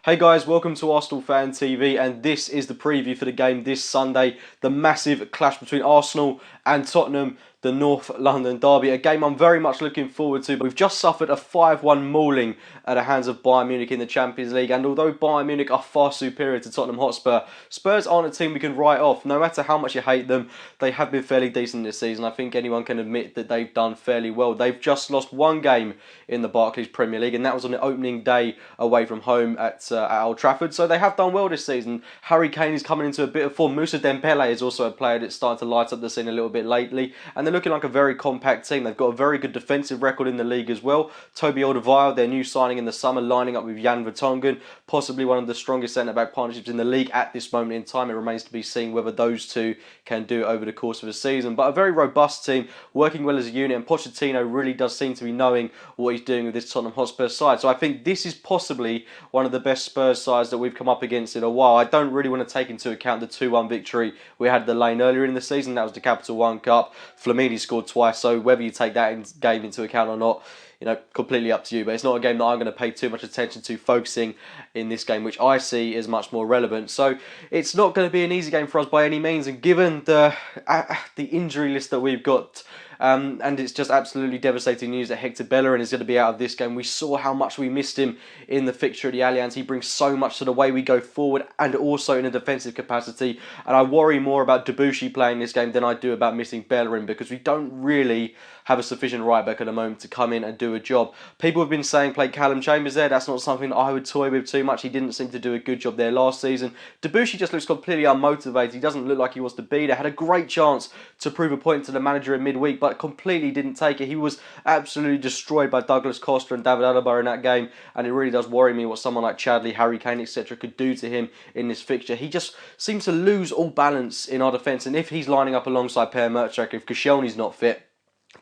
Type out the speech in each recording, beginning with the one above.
Hey guys, welcome to Arsenal Fan TV, and this is the preview for the game this Sunday, the massive clash between Arsenal and Tottenham, the North London derby, a game I'm very much looking forward to. We've just suffered a 5-1 mauling at the hands of Bayern Munich in the Champions League, and although Bayern Munich are far superior to Tottenham Hotspur, Spurs aren't a team we can write off. No matter how much you hate them, they have been fairly decent this season. I think anyone can admit that they've done fairly well. They've just lost one game in the Barclays Premier League, and that was on the opening day away from home at Old Trafford, so they have done well this season. Harry Kane is coming into a bit of form. Moussa Dembele is also a player that's starting to light up the scene a little bit lately, and they're looking like a very compact team. They've got a very good defensive record in the league as well. Toby Alderweireld, their new signing in the summer, lining up with Jan Vertonghen, possibly one of the strongest centre-back partnerships in the league at this moment in time. It remains to be seen whether those two can do it over the course of a season, but a very robust team, working well as a unit, and Pochettino really does seem to be knowing what he's doing with this Tottenham Hotspur side. So I think this is possibly one of the best Spurs sides that we've come up against in a while. I don't really want to take into account the 2-1 victory we had at the Lane earlier in the season. That was the Capital One Cup. Flamini scored twice, so whether you take that game into account or not, completely up to you. But it's not a game that I'm going to pay too much attention to, focusing in this game, which I see is much more relevant. So it's not going to be an easy game for us by any means, and given the injury list that we've got, and it's just absolutely devastating news that Hector Bellerin is going to be out of this game. We saw how much we missed him in the fixture at the Allianz. He brings so much to the way we go forward, and also in a defensive capacity. And I worry more about Debuchy playing this game than I do about missing Bellerin, because we don't really have a sufficient right back at the moment to come in and do a job. People have been saying play Callum Chambers there. That's not something that I would toy with too much. He didn't seem to do a good job there last season. Debuchy just looks completely unmotivated. He doesn't look like he wants to be there. Had a great chance to prove a point to the manager in midweek, but completely didn't take it. He was absolutely destroyed by Douglas Costa and David Alaba in that game, and it really does worry me what someone like Chadley, Harry Kane, etc. could do to him in this fixture. He just seems to lose all balance in our defence, and if he's lining up alongside Per Mertesacker, if Koscielny's not fit,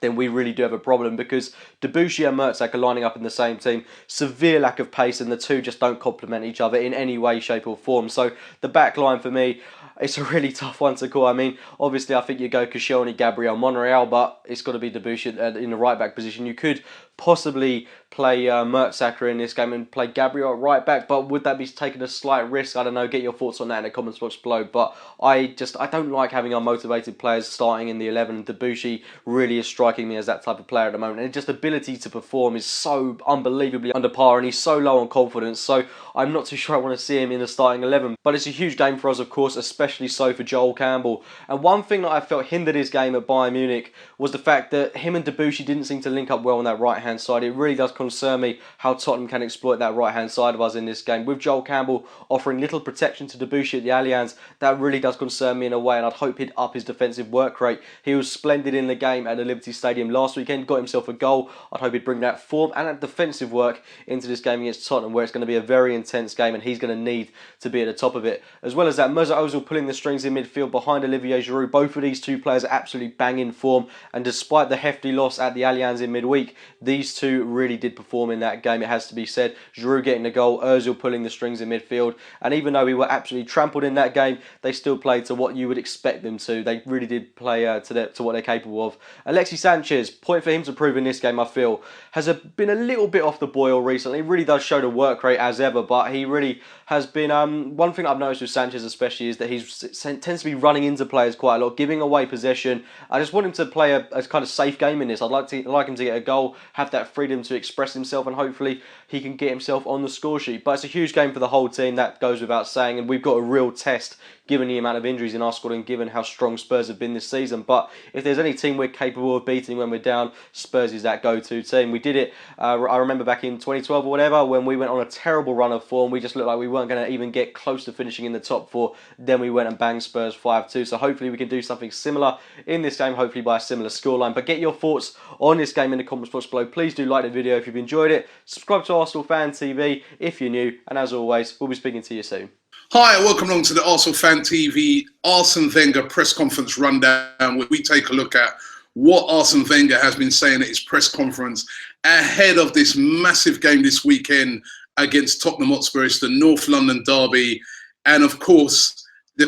then we really do have a problem, because Debuchy and Mertesacker are lining up in the same team. Severe lack of pace, and the two just don't complement each other in any way, shape or form. So the back line for me, it's a really tough one to call. I mean, obviously I think you go Koscielny, Gabriel, Monreal, but it's got to be Debuchy in the right back position. You could possibly play Mertesacker in this game and play Gabriel at right back, but would that be taking a slight risk? I don't know. Get your thoughts on that in the comments box below. But I don't like having unmotivated players starting in the 11. Debuchy really is striking me as that type of player at the moment, and just ability to perform is so unbelievably under par, and he's so low on confidence. So I'm not too sure I want to see him in the starting 11. But it's a huge game for us, of course, especially so for Joel Campbell. And one thing that I felt hindered his game at Bayern Munich was the fact that him and Debuchy didn't seem to link up well on that right-hand side. It really does concern me how Tottenham can exploit that right-hand side of us in this game. With Joel Campbell offering little protection to Debuchy at the Allianz, that really does concern me in a way, and I'd hope he'd up his defensive work rate. He was splendid in the game at the Liberty Stadium last weekend, got himself a goal. I'd hope he'd bring that form and that defensive work into this game against Tottenham, where it's going to be a very intense game, and he's going to need to be at the top of it. As well as that, Mesut Ozil pulling the strings in midfield behind Olivier Giroud. Both of these two players are absolutely banging form, and despite the hefty loss at the Allianz in midweek, these two really did perform in that game, it has to be said. Giroud getting the goal, Ozil pulling the strings in midfield, and even though we were absolutely trampled in that game, they still played to what you would expect them to. They really did play to what they're capable of. Alexis Sanchez, point for him to prove in this game, I feel, has been a little bit off the boil recently. He really does show the work rate as ever, but he really has been, one thing I've noticed with Sanchez especially is that he tends to be running into players quite a lot, giving away possession. I just want him to play a kind of safe game in this. I'd like him to get a goal, have that freedom to express himself, and hopefully he can get himself on the score sheet. But it's a huge game for the whole team, that goes without saying, and we've got a real test given the amount of injuries in our squad and given how strong Spurs have been this season. But if there's any team we're capable of beating when we're down, Spurs is that go-to team. We did it, I remember back in 2012 or whatever, when we went on a terrible run of form. We just looked like we weren't going to even get close to finishing in the top four. Then we went and banged Spurs 5-2. So hopefully we can do something similar in this game, hopefully by a similar scoreline. But get your thoughts on this game in the comments box below. Please do like the video if you've enjoyed it. Subscribe to Arsenal Fan TV if you're new. And as always, we'll be speaking to you soon. Hi, welcome along to the Arsenal Fan TV Arsene Wenger press conference rundown, where we take a look at what Arsene Wenger has been saying at his press conference ahead of this massive game this weekend against Tottenham Hotspur. It's the North London derby, and of course the